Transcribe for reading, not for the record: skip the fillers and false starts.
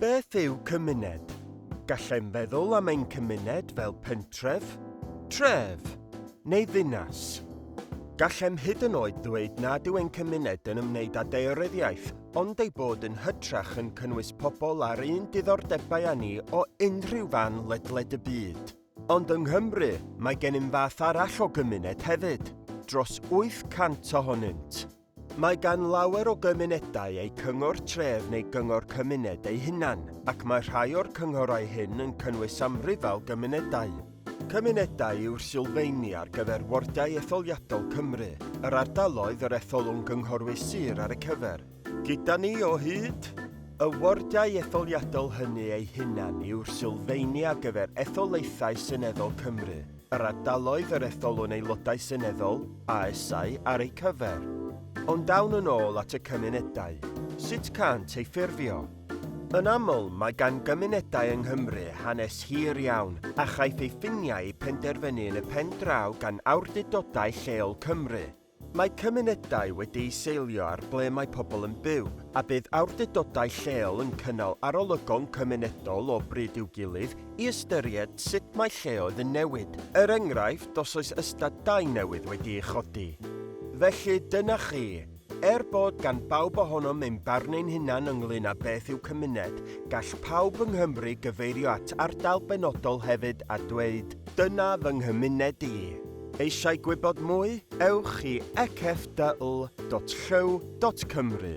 Beth yw cymuned? Gallai'n feddwl am ein cymuned fel pentref, tref neu ddinas. Gallem hyd yn oed ddweud nad yw ein cymuned yn ymwneud â daearyddiaeth, ond ei bod yn hytrach yn cynnwys pobl ar un diddordebau â ni o unrhyw fan ledled y byd. Ond yng Nghymru, mae gennym fath arall o gymuned hefyd, dros 800 ohonynt. Mae gan lawer o gymunedau eu cyngor tref neu gyngor cymuned eu hunan, ac mae rhai o'r cyngorau hyn yn cynnwys amryfal gymunedau. Cymunedau yw'r sylfaeni ar gyfer wardiau etholiadol Cymru, yr ardaloedd yr etholwn gynghorwy sir ar y cyfer. Gyda ni o hyd, y wardiau etholiadol hynny eu hunan yw'r sylfaeni ar gyfer etholaethau seneddol Cymru, yr ardaloedd yr etholwn aelodau seneddol, ASau ar ei cyfer. Ond dawn yn ôl at y cymunedau, sut cant ei ffurfio? Yn aml, mae gan gymunedau yng Nghymru hanes hir iawn, a chaiff ei ffiniau penderfynu yn y pen draw gan awdurdodau lleol Cymru. Mae cymunedau wedi'u seilio ar ble mae pobl yn byw, a bydd awdurdodau lleol yn cynnal arolygon cymunedol o bryd i'w gilydd i ystyried sut mae lleoedd yn newid. Er enghraifft, os oes ystadau newydd wedi'u chodi. Felly dyna chi, bod gan bawb ohonom ein barnu'n hunan ynglyn â beth yw cymuned, gall pawb yng Nghymru gyfeirio at ardal benodol hefyd a dweud, dyna fy nghymuned i. Eisiau gwybod mwy? Ewch i ecfdl.llyw.cymru.